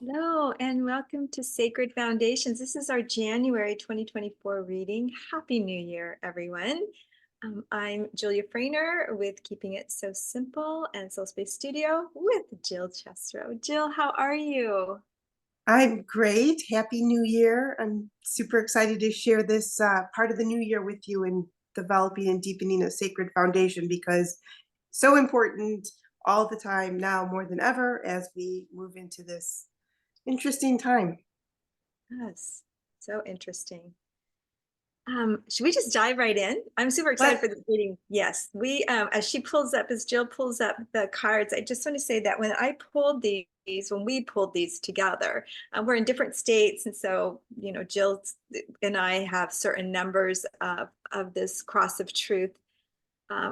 Hello, and welcome to Sacred Foundations. This is our January 2024 reading. Happy New Year, everyone. I'm Julia Frainer with Keeping It So Simple and Soul Space Studio with Jill Chesrow. Jill, how are you? I'm great. Happy New Year. I'm super excited to share this part of the new year with you in developing and deepening a sacred foundation because so important all the time now more than ever as we move into this interesting time. Yes, so interesting. Should we just dive right in? I'm super excited But for this reading. Yes, as Jill pulls up the cards, I just want to say that when we pulled these together, we're in different states. And so, Jill and I have certain numbers of this cross of truth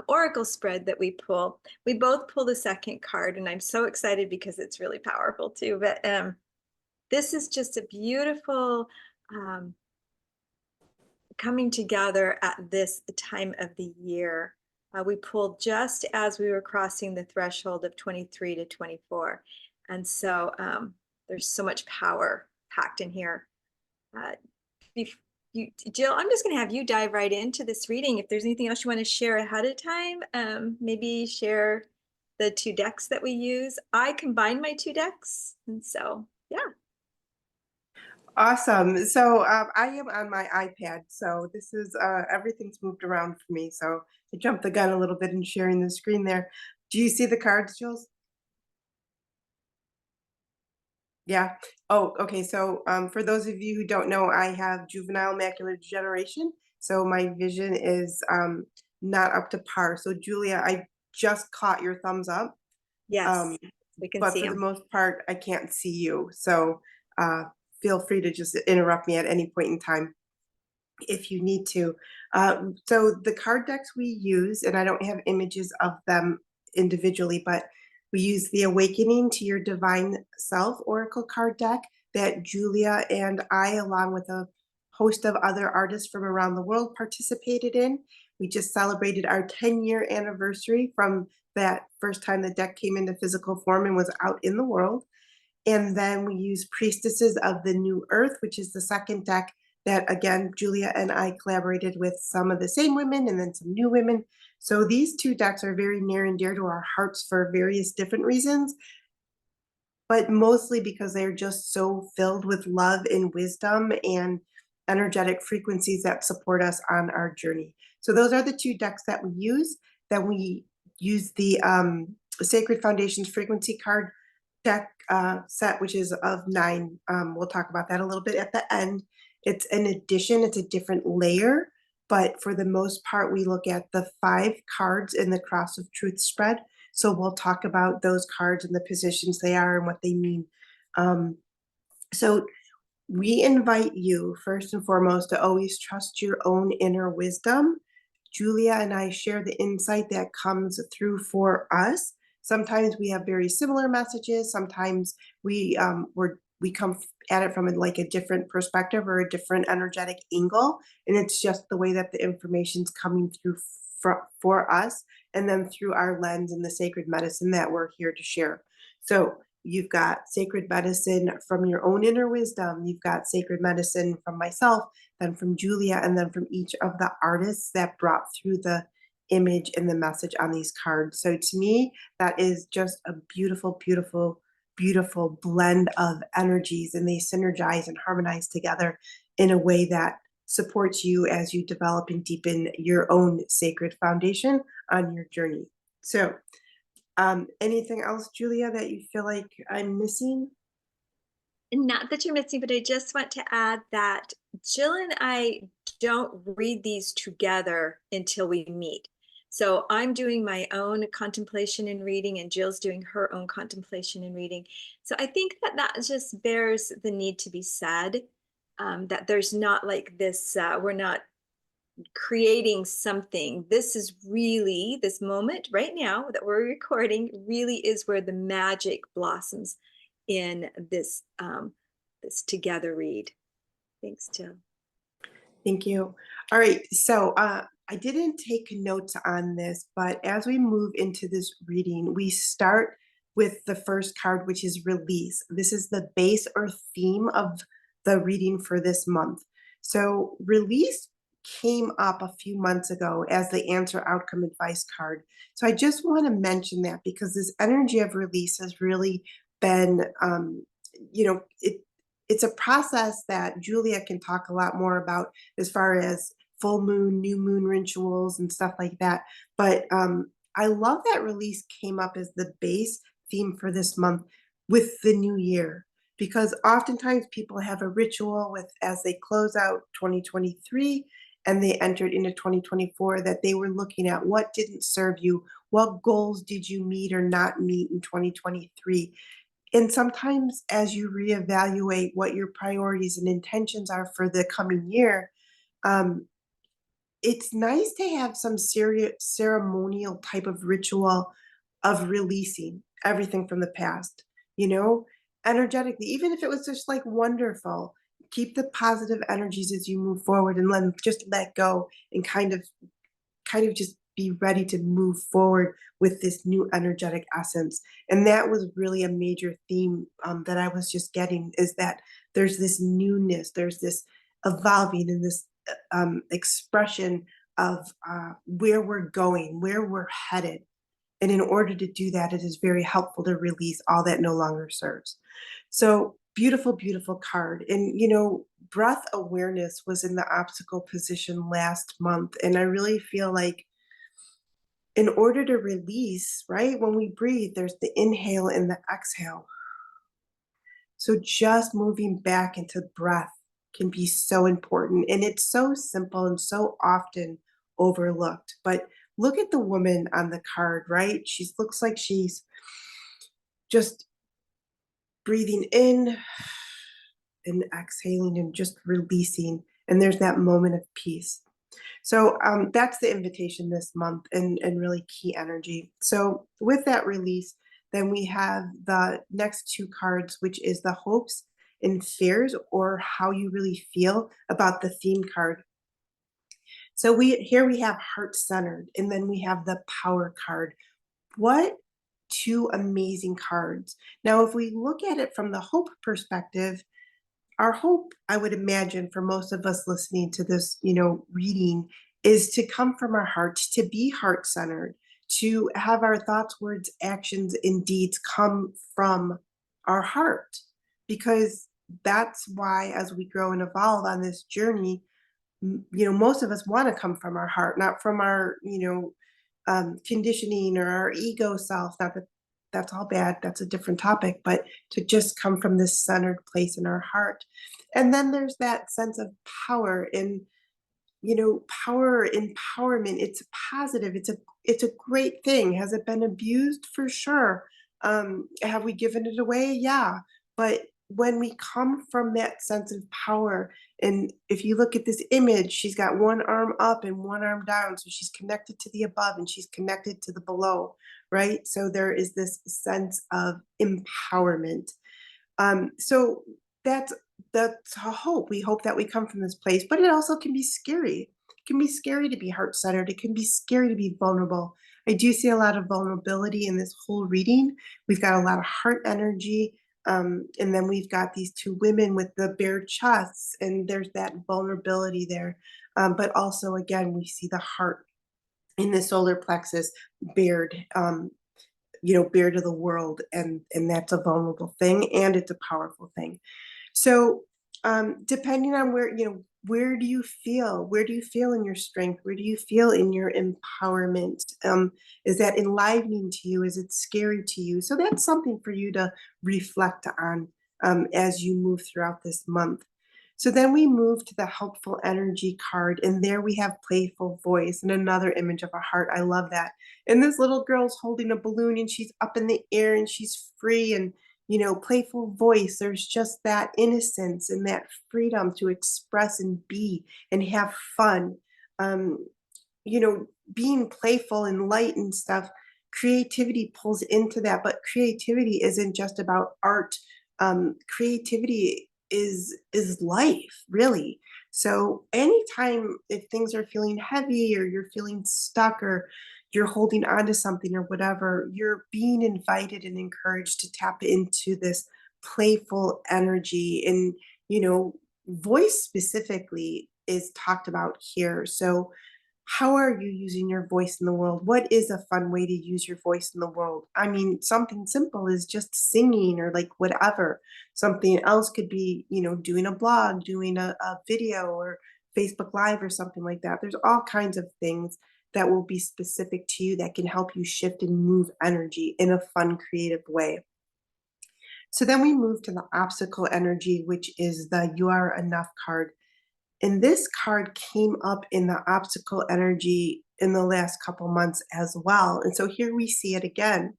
oracle spread that we pull. We both pull the second card, and I'm so excited because it's really powerful too. But this is just a beautiful, um, coming together at this time of the year. We pulled just as we were crossing the threshold of 23 to 24. And so there's so much power packed in here. Uh, Jill, I'm just going to have you dive right into this reading. If there's anything else you want to share ahead of time, maybe share the two decks that we use. I combined my two decks. And so, yeah. awesome. So I am on my iPad. So this is everything's moved around for me. So I jumped the gun a little bit in sharing the screen there. Do you see the cards, Jules? Yeah. Oh, okay. So, for those of you who don't know, I have juvenile macular degeneration. So my vision is not up to par. So Julia, I just caught your thumbs up. Yes, Um, we can but see for the them. most part, I can't see you. So uh, feel free to just interrupt me at any point in time if you need to. So the card decks we use, and I don't have images of them individually, but we use the Awakening to Your Divine Self Oracle card deck that Julia and I, along with a host of other artists from around the world, participated in. We just celebrated our 10-year anniversary from that first time the deck came into physical form and was out in the world. And then we use Priestesses of the New Earth, which is the second deck that, again, Julia and I collaborated with some of the same women and then some new women. So these two decks are very near and dear to our hearts for various different reasons, but mostly because they're just so filled with love and wisdom and energetic frequencies that support us on our journey. So those are the two decks that we use. Then we use the Sacred Foundations frequency card deck set, which is of 9. We'll talk about that a little bit at the end. It's an addition, it's a different layer, but for the most part, we look at the 5 cards in the Cross of Truth spread. So we'll talk about those cards and the positions they are and what they mean. So we invite you, first and foremost, to always trust your own inner wisdom. Julia and I share the insight that comes through for us. Sometimes we have very similar messages. Sometimes we come at it from like a different perspective or a different energetic angle, and it's just the way that the information's coming through for us, and then through our lens and the sacred medicine that we're here to share. So you've got sacred medicine from your own inner wisdom. You've got sacred medicine from myself, then from Julia, and then from each of the artists that brought through the image and the message on these cards. So to me, that is just a beautiful, beautiful, beautiful blend of energies, and they synergize and harmonize together in a way that supports you as you develop and deepen your own sacred foundation on your journey. So anything else, Julia, that you feel like I'm missing? Not that you're missing, but I just want to add that Jill and I don't read these together until we meet. So I'm doing my own contemplation and reading, and Jill's doing her own contemplation and reading. So I think that that just bears the need to be said, that there's not like this, we're not creating something. This is really, this moment right now that we're recording really is where the magic blossoms in this together read. Thanks, Jill. Thank you. All right, so I didn't take notes on this, but as we move into this reading, we start with the first card, which is release. This is the base or theme of the reading for this month. So release came up a few months ago as the answer outcome advice card. So I just want to mention that because this energy of release has really been, it's a process that Julia can talk a lot more about as far as full moon, new moon rituals and stuff like that. But I love that release came up as the base theme for this month with the new year, because oftentimes people have a ritual with as they close out 2023 and they entered into 2024 that they were looking at what didn't serve you, what goals did you meet or not meet in 2023. And sometimes as you reevaluate what your priorities and intentions are for the coming year, um, it's nice to have some serious ceremonial type of ritual of releasing everything from the past, energetically, even if it was just like wonderful. Keep the positive energies as you move forward and just let go and kind of just be ready to move forward with this new energetic essence. And that was really a major theme that I was just getting, is that there's this newness, there's this evolving and this expression of where we're going, where we're headed. And in order to do that, it is very helpful to release all that no longer serves. So beautiful, beautiful card. And, breath awareness was in the obstacle position last month. And I really feel like in order to release, right, when we breathe, there's the inhale and the exhale. So just moving back into breath can be so important. And it's so simple and so often overlooked. But look at the woman on the card, right? She looks like she's just breathing in and exhaling and just releasing. And there's that moment of peace. So that's the invitation this month, and really key energy. So with that release, then we have the next two cards, which is the hopes and fears, or how you really feel about the theme card. So we have heart-centered, and then we have the power card. What two amazing cards. Now, if we look at it from the hope perspective, our hope, I would imagine, for most of us listening to this, reading, is to come from our hearts, to be heart-centered, to have our thoughts, words, actions, and deeds come from our heart. Because that's why, as we grow and evolve on this journey, most of us want to come from our heart, not from our, conditioning or our ego self. Not that that's all bad, that's a different topic, but to just come from this centered place in our heart. And then there's that sense of power and, power, empowerment. It's positive. It's a great thing. Has it been abused? For sure. Have we given it away? Yeah. But when we come from that sense of power, and if you look at this image, she's got one arm up and one arm down. So she's connected to the above and she's connected to the below, right? So there is this sense of empowerment. So that's a hope. We hope that we come from this place, but it also can be scary. It can be scary to be heart-centered. It can be scary to be vulnerable. I do see a lot of vulnerability in this whole reading. We've got a lot of heart energy. And then we've got these two women with the bare chests, and there's that vulnerability there. But also, again, we see the heart in the solar plexus bared, bare to the world, and that's a vulnerable thing, and it's a powerful thing. So depending on where do you feel in your strength? Where do you feel in your empowerment? Is that enlivening to you? Is it scary to you? So that's something for you to reflect on as you move throughout this month. So then we move to the helpful energy card, and there we have playful voice and another image of a heart. I love that. And this little girl's holding a balloon and she's up in the air and she's free, and playful voice. There's just that innocence and that freedom to express and be and have fun. Being playful and light and stuff, creativity pulls into that, but creativity isn't just about art. Creativity is life, really. So anytime if things are feeling heavy or you're feeling stuck or you're holding on to something or whatever, you're being invited and encouraged to tap into this playful energy. And, voice specifically is talked about here. So, how are you using your voice in the world? What is a fun way to use your voice in the world? I mean, something simple is just singing or like whatever. Something else could be, doing a blog, doing a video or Facebook Live or something like that. There's all kinds of things that will be specific to you that can help you shift and move energy in a fun, creative way. So then we move to the obstacle energy, which is the You Are Enough card. And this card came up in the obstacle energy in the last couple months as well. And so here we see it again.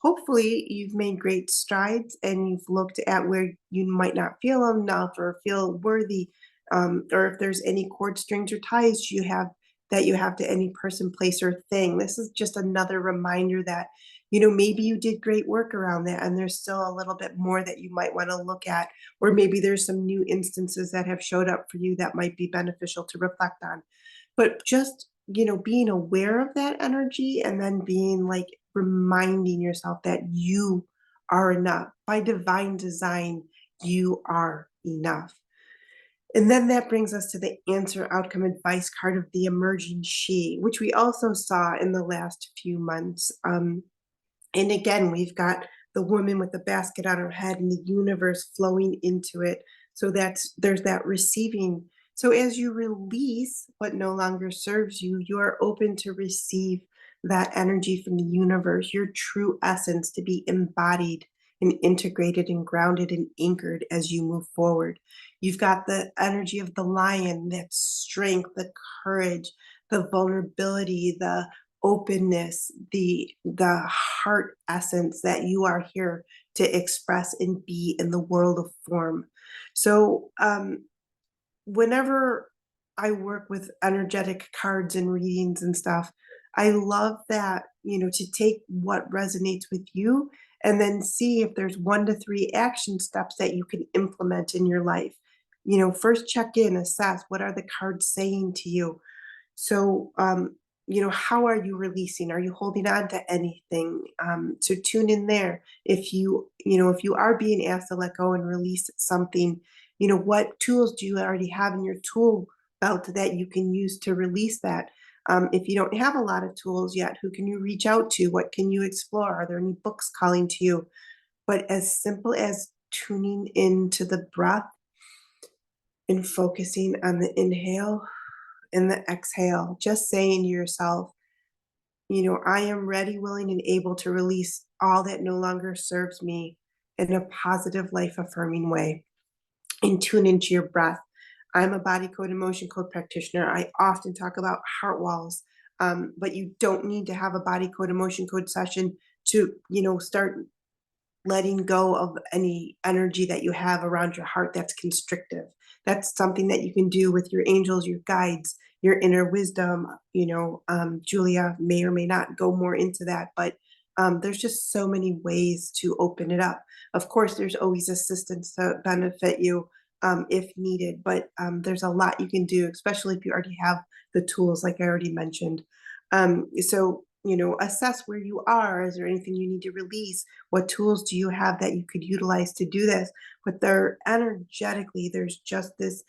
Hopefully, you've made great strides and you've looked at where you might not feel enough or feel worthy, or if there's any cord strings or ties you have to any person, place, or thing. This is just another reminder that, maybe you did great work around that and there's still a little bit more that you might want to look at, or maybe there's some new instances that have showed up for you that might be beneficial to reflect on. But just, being aware of that energy and then being like reminding yourself that you are enough. By divine design, you are enough. And then that brings us to the answer, outcome, advice card of the emerging she, which we also saw in the last few months. And again, we've got the woman with the basket on her head and the universe flowing into it. So there's that receiving. So as you release what no longer serves you, you are open to receive that energy from the universe, your true essence to be embodied and integrated and grounded and anchored as you move forward. You've got the energy of the lion, that strength, the courage, the vulnerability, the openness, the heart essence that you are here to express and be in the world of form. So whenever I work with energetic cards and readings and stuff, I love that, to take what resonates with you and then see if there's 1 to 3 action steps that you can implement in your life. First check in, assess what are the cards saying to you. So, how are you releasing? Are you holding on to anything? So tune in there. If you are being asked to let go and release something, what tools do you already have in your tool belt that you can use to release that? If you don't have a lot of tools yet, who can you reach out to? What can you explore? Are there any books calling to you? But as simple as tuning into the breath and focusing on the inhale and the exhale, just saying to yourself, I am ready, willing, and able to release all that no longer serves me in a positive, life affirming way. And tune into your breath. I'm a body code emotion code practitioner. I often talk about heart walls, but you don't need to have a body code emotion code session to, start letting go of any energy that you have around your heart that's constrictive. That's something that you can do with your angels, your guides, your inner wisdom. Julia may or may not go more into that, but there's just so many ways to open it up. Of course, there's always assistance to benefit you if needed, but there's a lot you can do, especially if you already have the tools, like I already mentioned. So, assess where you are. Is there anything you need to release? What tools do you have that you could utilize to do this? But there energetically, there's just this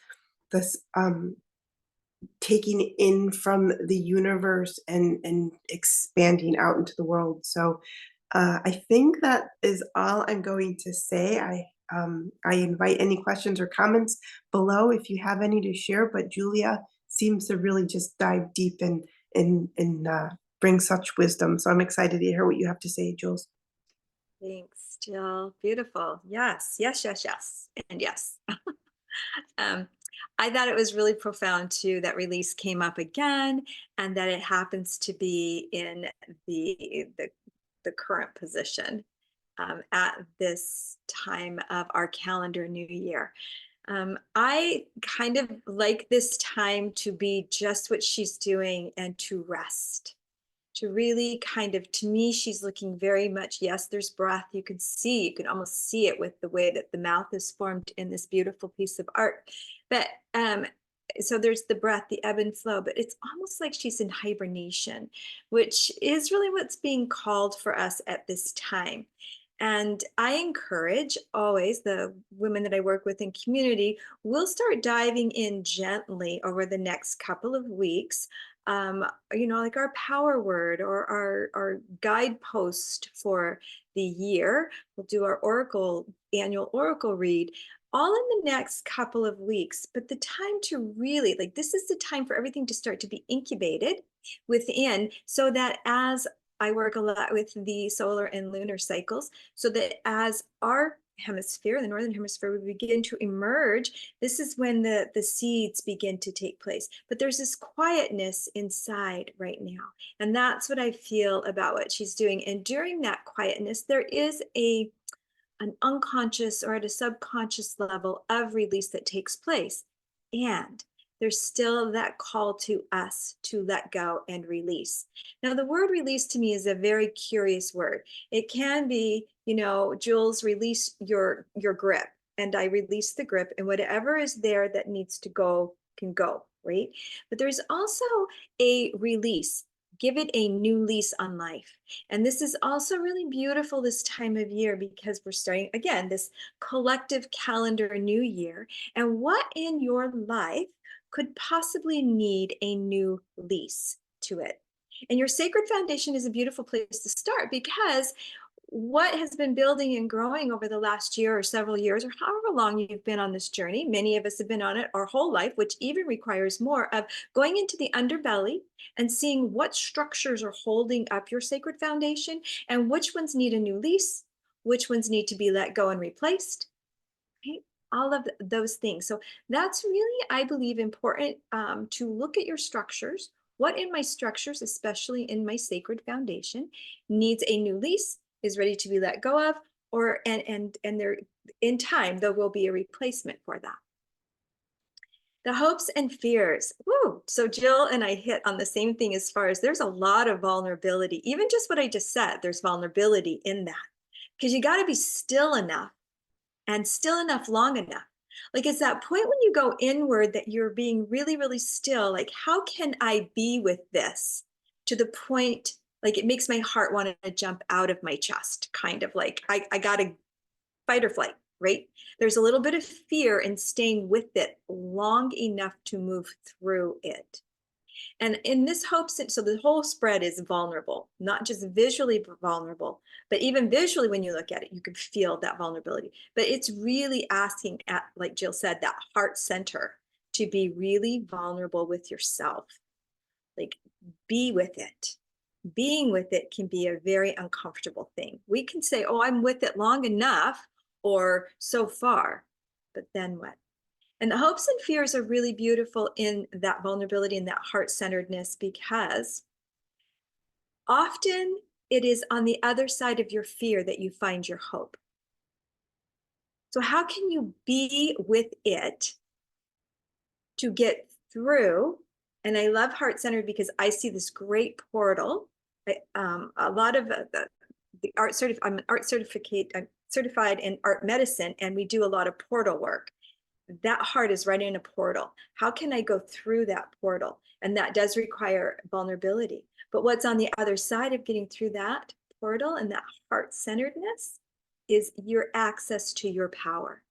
taking in from the universe and expanding out into the world. So I think that is all I'm going to say. I invite any questions or comments below if you have any to share. But Julia seems to really just dive deep and bring such wisdom. So I'm excited to hear what you have to say, Jules. Thanks, Jill. Beautiful. Yes, yes, yes, yes, and yes. um, I thought it was really profound too that release came up again, and that it happens to be in the current position at this time of our calendar new year. I kind of like this time to be just what she's doing and to rest. To really kind of, to me, she's looking very much, yes, there's breath. You can almost see it with the way that the mouth is formed in this beautiful piece of art. But so there's the breath, the ebb and flow, but it's almost like she's in hibernation, which is really what's being called for us at this time. And I encourage always the women that I work with in community, we'll start diving in gently over the next couple of weeks. Like our power word or our guidepost for the year. We'll do our annual oracle read all in the next couple of weeks. But the time to really, like, this is the time for everything to start to be incubated within, so that as I work a lot with the solar and lunar cycles, so that as our hemisphere, the northern hemisphere, we begin to emerge, this is when the seeds begin to take place. But there's this quietness inside right now. And that's what I feel about what she's doing. And during that quietness, there is an unconscious or at a subconscious level of release that takes place. And there's still that call to us to let go and release. Now, the word release to me is a very curious word. It can be, Jules, release your grip, and I release the grip, and whatever is there that needs to go can go, right? But there's also a release. Give it a new lease on life. And this is also really beautiful this time of year, because we're starting, again, this collective calendar new year. And what in your life could possibly need a new lease to it? And your sacred foundation is a beautiful place to start, because what has been building and growing over the last year or several years, or however long you've been on this journey, many of us have been on it our whole life, which even requires more of going into the underbelly and seeing what structures are holding up your sacred foundation and which ones need a new lease, which ones need to be let go and replaced, right? All of those things. So that's really, I believe, important to look at your structures. What in my structures, especially in my sacred foundation, needs a new lease, is ready to be let go of, or and there, in time, there will be a replacement for that. The hopes and fears. Woo! So Jill and I hit on the same thing, as far as there's a lot of vulnerability. Even just what I just said, there's vulnerability in that, because you got to be still enough, and still enough long enough. Like, it's that point when you go inward that you're being really, really still. Like, how can I be with this to the point, like, it makes my heart want to jump out of my chest, kind of like I got to fight or flight, right? There's a little bit of fear in staying with it long enough to move through it. And in this hope, so the whole spread is vulnerable, not just visually vulnerable, but even visually, when you look at it, you can feel that vulnerability. But it's really asking, at, like Jill said, that heart center, to be really vulnerable with yourself. Like, be with it. Being with it can be a very uncomfortable thing. We can say, oh, I'm with it long enough, or so far, but then what? And the hopes and fears are really beautiful in that vulnerability and that heart-centeredness, because often it is on the other side of your fear that you find your hope. So how can you be with it to get through? And I love heart-centered because I see this great portal. A lot of the art I'm an art certificate. I'm certified in art medicine, and we do a lot of portal work. That heart is right in a portal. How can I go through that portal? And that does require vulnerability. But what's on the other side of getting through that portal and that heart-centeredness is your access to your power.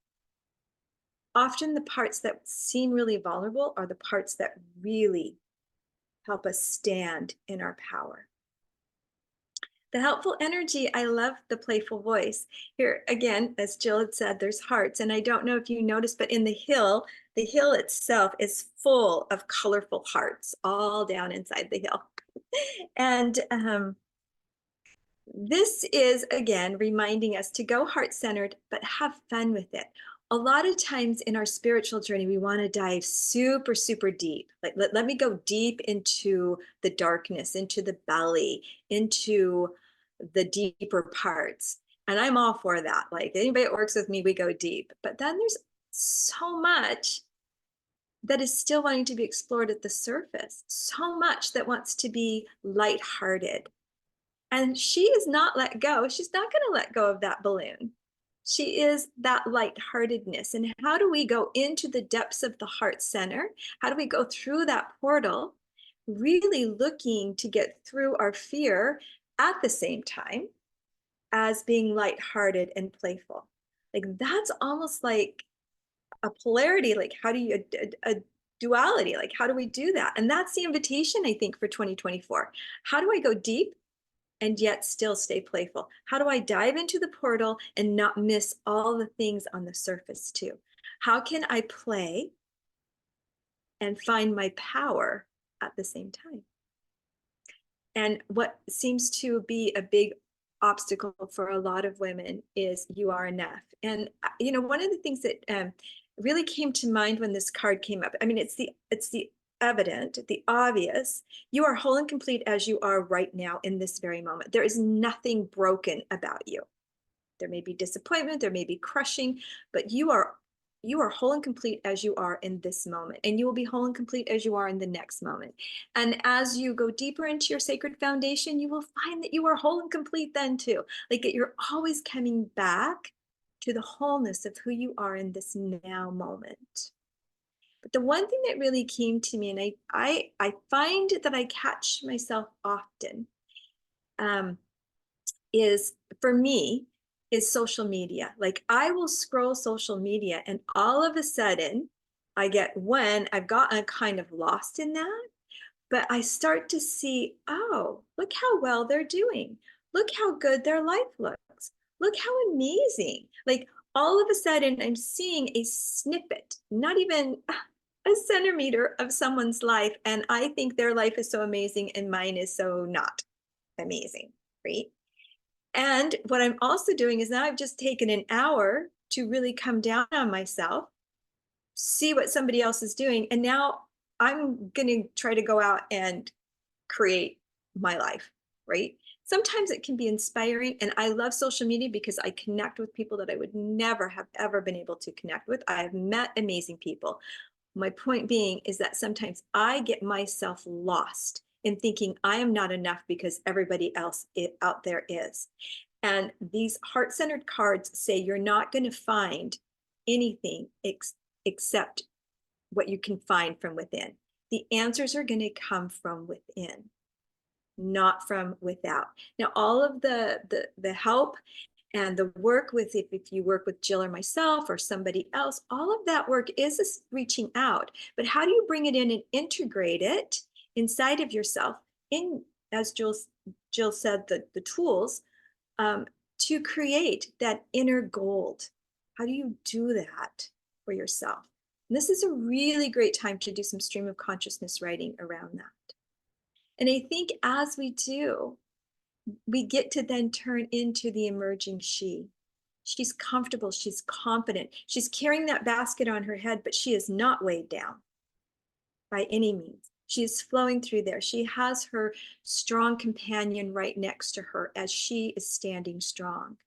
Often the parts that seem really vulnerable are the parts that really help us stand in our power. The helpful energy, I love the playful voice. Here again, as Jill had said, there's hearts. And I don't know if you noticed, but in the hill itself is full of colorful hearts all down inside the hill. And this is, again, reminding us to go heart-centered, but have fun with it. A lot of times in our spiritual journey, we want to dive super, super deep. Like, let me go deep into the darkness, into the belly, into the deeper parts. And I'm all for that. Like, anybody that works with me, we go deep. But then there's so much that is still wanting to be explored at the surface. So much that wants to be lighthearted. And she is not let go. She's not going to let go of that balloon. She is that lightheartedness. And how do we go into the depths of the heart center? How do we go through that portal, really looking to get through our fear at the same time as being lighthearted and playful? Like that's almost like a polarity. Like how do you, a duality, like how do we do that? And that's the invitation, I think, for 2024. How do I go deep and yet still stay playful? How do I dive into the portal and not miss all the things on the surface too? How can I play and find my power at the same time? And what seems to be a big obstacle for a lot of women is you are enough. And you know, one of the things that really came to mind when this card came up, I mean, it's the evident, the obvious. You are whole and complete as you are right now in this very moment. There is nothing broken about you. There may be disappointment, there may be crushing, but you are whole and complete as you are in this moment, and you will be whole and complete as you are in the next moment. And as you go deeper into your sacred foundation, you will find that you are whole and complete then too. Like you're always coming back to the wholeness of who you are in this now moment. But the one thing that really came to me, and I find that I catch myself often, is for me, is social media. Like I will scroll social media and all of a sudden I get, when I've gotten kind of lost in that, but I start to see, oh, look how well they're doing. Look how good their life looks. Look how amazing. Like all of a sudden I'm seeing a snippet, not even a centimeter of someone's life. And I think their life is so amazing and mine is so not amazing, right? And what I'm also doing is now I've just taken an hour to really come down on myself, see what somebody else is doing. And now I'm going to try to go out and create my life, right? Sometimes it can be inspiring. And I love social media because I connect with people that I would never have ever been able to connect with. I have met amazing people. My point being is that sometimes I get myself lost in thinking I am not enough because everybody else out there is. And these heart-centered cards say you're not going to find anything except what you can find from within. The answers are going to come from within, not from without. Now, all of the help and the work with, if you work with Jill or myself or somebody else, all of that work is reaching out. But how do you bring it in and integrate it inside of yourself in, as Jill said, the tools to create that inner gold? How do you do that for yourself? And this is a really great time to do some stream of consciousness writing around that. And I think as we do, we get to then turn into the emerging she. She's comfortable, she's confident, she's carrying that basket on her head, but she is not weighed down by any means. She is flowing through there. She has her strong companion right next to her as she is standing strong.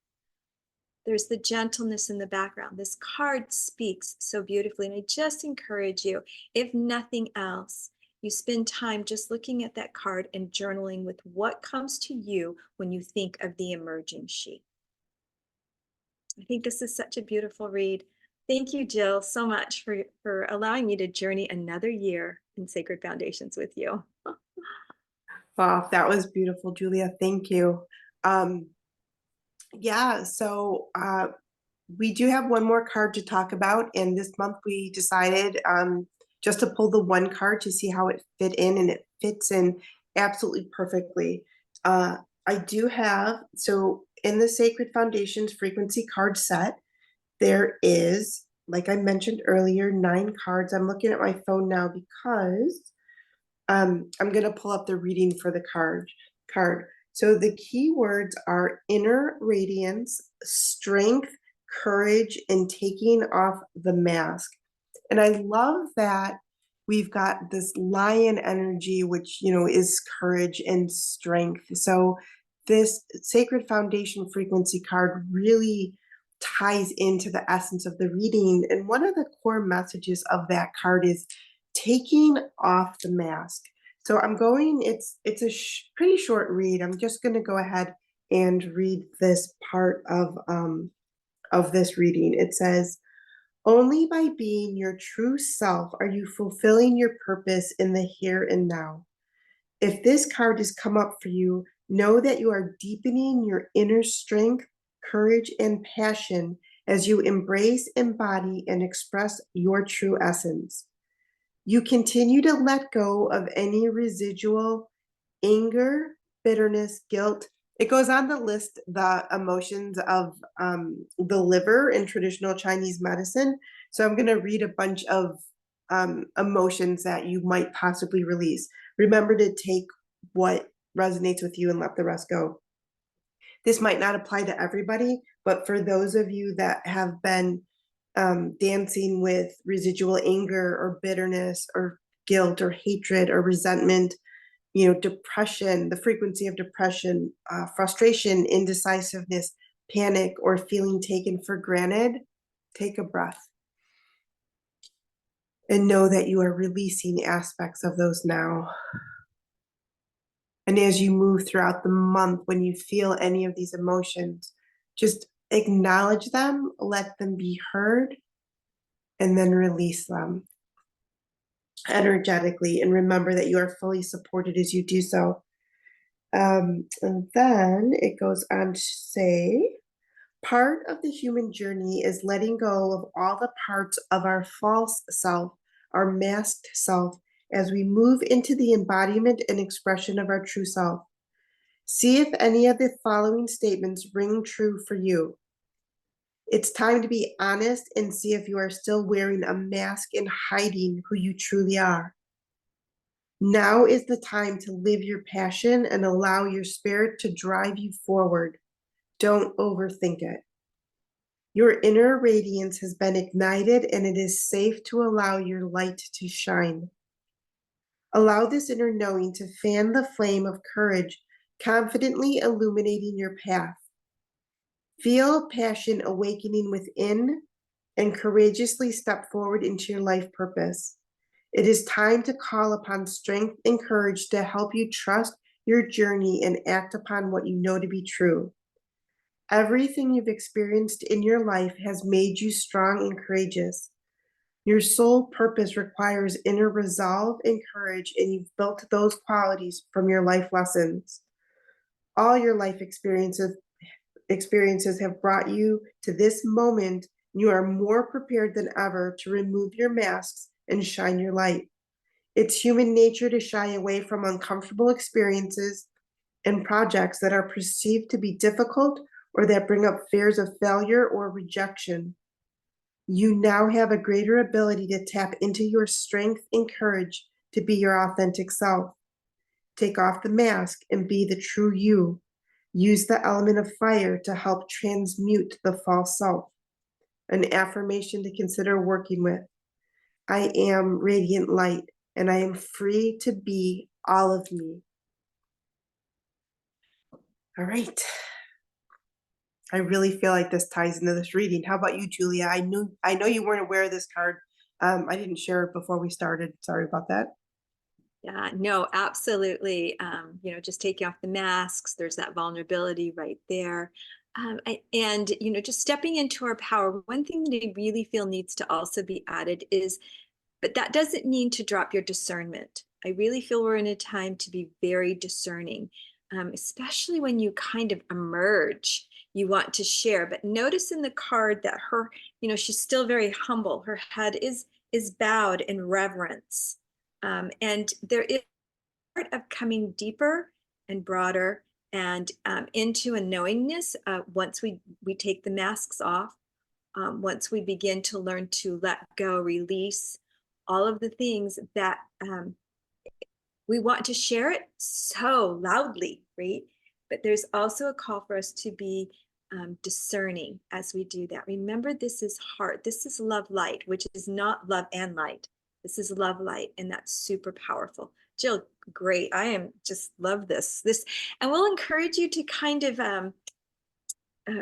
There's the gentleness in the background. This card speaks so beautifully. And I just encourage you, if nothing else, you spend time just looking at that card and journaling with what comes to you when you think of the emerging she. I think this is such a beautiful read. Thank you, Jill, so much for allowing me to journey another year in Sacred Foundations with you. Wow, that was beautiful, Julia. Thank you. Yeah, so we do have one more card to talk about, and this month we decided just to pull the one card to see how it fit in, and it fits in absolutely perfectly. I do have, so in the Sacred Foundations frequency card set, there is, like I mentioned earlier, 9 cards. I'm looking at my phone now because I'm going to pull up the reading for the card. So the key words are inner radiance, strength, courage, and taking off the mask. And I love that we've got this lion energy, which, you know, is courage and strength. So this Sacred Foundation frequency card really ties into the essence of the reading. And one of the core messages of that card is taking off the mask. So I'm going, it's a pretty short read. I'm just going to go ahead and read this part of of this reading. It says, only by being your true self are you fulfilling your purpose in the here and now. If this card has come up for you, know that you are deepening your inner strength, courage, and passion as you embrace, embody, and express your true essence. You continue to let go of any residual anger, bitterness, guilt. It goes on to list the emotions of the liver in traditional Chinese medicine. So I'm going to read a bunch of emotions that you might possibly release. Remember to take what resonates with you and let the rest go. This might not apply to everybody, but for those of you that have been dancing with residual anger or bitterness or guilt or hatred or resentment, depression, the frequency of depression, frustration, indecisiveness, panic, or feeling taken for granted, take a breath and know that you are releasing aspects of those now. And as you move throughout the month, when you feel any of these emotions, just acknowledge them, let them be heard, and then release them energetically. And remember that you are fully supported as you do so. And then it goes on to say, part of the human journey is letting go of all the parts of our false self, our masked self, as we move into the embodiment and expression of our true self. See if any of the following statements ring true for you. It's time to be honest and see if you are still wearing a mask and hiding who you truly are. Now is the time to live your passion and allow your spirit to drive you forward. Don't overthink it. Your inner radiance has been ignited and it is safe to allow your light to shine. Allow this inner knowing to fan the flame of courage, confidently illuminating your path. Feel passion awakening within and courageously step forward into your life purpose. It is time to call upon strength and courage to help you trust your journey and act upon what you know to be true. Everything you've experienced in your life has made you strong and courageous. Your soul purpose requires inner resolve and courage, and you've built those qualities from your life lessons. All your life experiences have brought you to this moment. You are more prepared than ever to remove your masks and shine your light. It's human nature to shy away from uncomfortable experiences and projects that are perceived to be difficult or that bring up fears of failure or rejection. You now have a greater ability to tap into your strength and courage to be your authentic self. Take off the mask and be the true you. Use the element of fire to help transmute the false self. An affirmation to consider working with. I am radiant light, and I am free to be all of me. All right. I really feel like this ties into this reading. How about you, Julia? I know you weren't aware of this card. I didn't share it before we started. Sorry about that. Yeah, no, absolutely. Just taking off the masks, there's that vulnerability right there. And just stepping into our power. One thing that I really feel needs to also be added is, but that doesn't mean to drop your discernment. I really feel we're in a time to be very discerning, especially when you kind of emerge, you want to share. But notice in the card that her, she's still very humble. Her head is bowed in reverence. And there is part of coming deeper and broader and into a knowingness once we take the masks off, once we begin to learn to let go, release all of the things that we want to share it so loudly, right? But there's also a call for us to be discerning as we do that. Remember, this is heart. This is love light, which is not love and light. This is love light, and that's super powerful. Jill, great. I am just love this. And we'll encourage you to kind of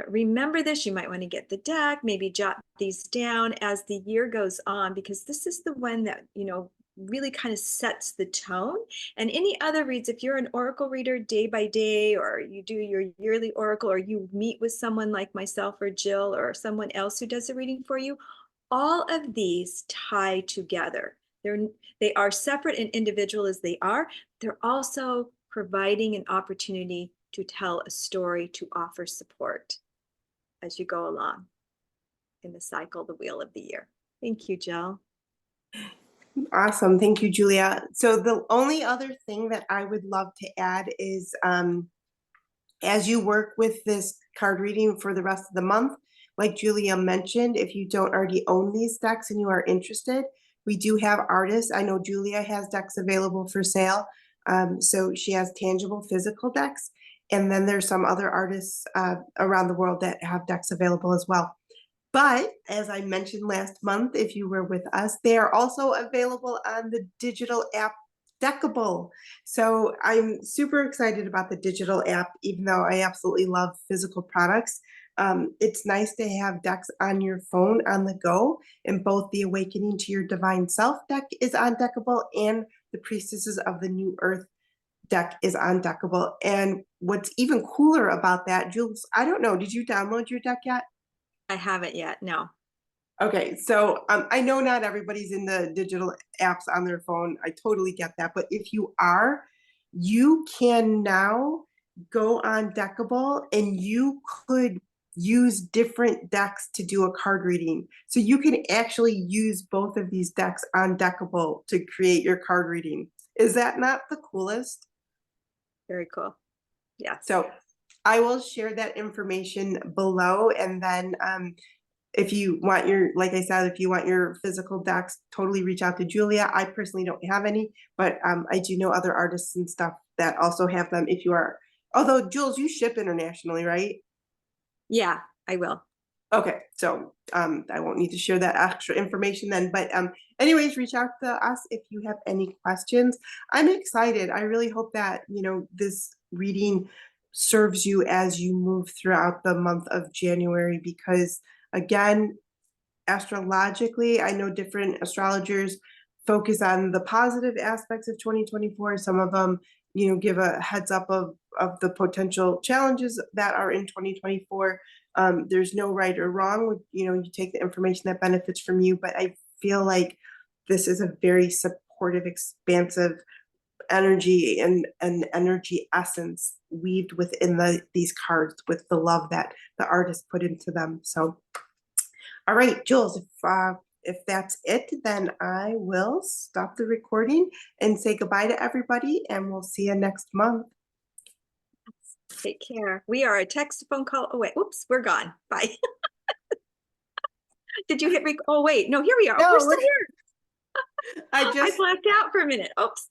remember this. You might want to get the deck, maybe jot these down as the year goes on, because this is the one that, really kind of sets the tone. And any other reads, if you're an oracle reader day by day, or you do your yearly oracle, or you meet with someone like myself or Jill or someone else who does a reading for you, all of these tie together. They are separate and individual as they are. They're also providing an opportunity to tell a story, to offer support as you go along in the cycle, the wheel of the year. Thank you, Jill. Awesome. Thank you, Julia. So the only other thing that I would love to add is as you work with this card reading for the rest of the month, like Julia mentioned, if you don't already own these decks and you are interested, we do have artists. I know Julia has decks available for sale. So she has tangible physical decks. And then there's some other artists around the world that have decks available as well. But as I mentioned last month, if you were with us, they are also available on the digital app Deckable. So I'm super excited about the digital app, even though I absolutely love physical products. It's nice to have decks on your phone on the go, and both the Awakening to Your Divine Self deck is on Deckable, and the Priestesses of the New Earth deck is on Deckable. And what's even cooler about that, Jules, I don't know, did you download your deck yet? I haven't yet, no. Okay, so I know not everybody's in the digital apps on their phone. I totally get that. But if you are, you can now go on Deckable and you could use different decks to do a card reading. So you can actually use both of these decks on Deckable to create your card reading. Is that not the coolest? Very cool. Yes. So I will share that information below, and then if you want your, like I said, if you want your physical decks, totally reach out to Julia. I personally don't have any, but I do know other artists and stuff that also have them if you are. Although, Jules, you ship internationally, right? Yeah, I will. Okay, so I won't need to share that extra information then. But anyways, reach out to us if you have any questions. I'm excited. I really hope that, you know, this reading serves you as you move throughout the month of January, because again, astrologically, I know different astrologers focus on the positive aspects of 2024. Some of them, you know, give a heads up of the potential challenges that are in 2024. There's no right or wrong. You know, you take the information that benefits from you, but I feel like this is a very supportive, expansive energy and energy essence weaved within these cards with the love that the artist put into them. So all right, Jules, if that's it, then I will stop the recording and say goodbye to everybody, and we'll see you next month. Take care. We are a text phone call away. Oops, we're gone. Bye. Did you hit oh, wait. No, here we are. No, We're still here. I blacked out for a minute. Oops.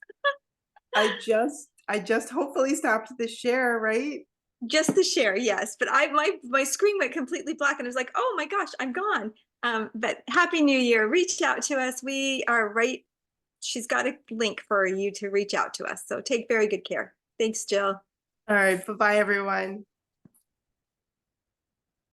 I just hopefully stopped the share, right? Just the share, yes. But my screen went completely black and I was like, oh my gosh, I'm gone. But Happy New Year. Reach out to us. We are right. She's got a link for you to reach out to us. So take very good care. Thanks, Jill. All right, bye-bye, everyone.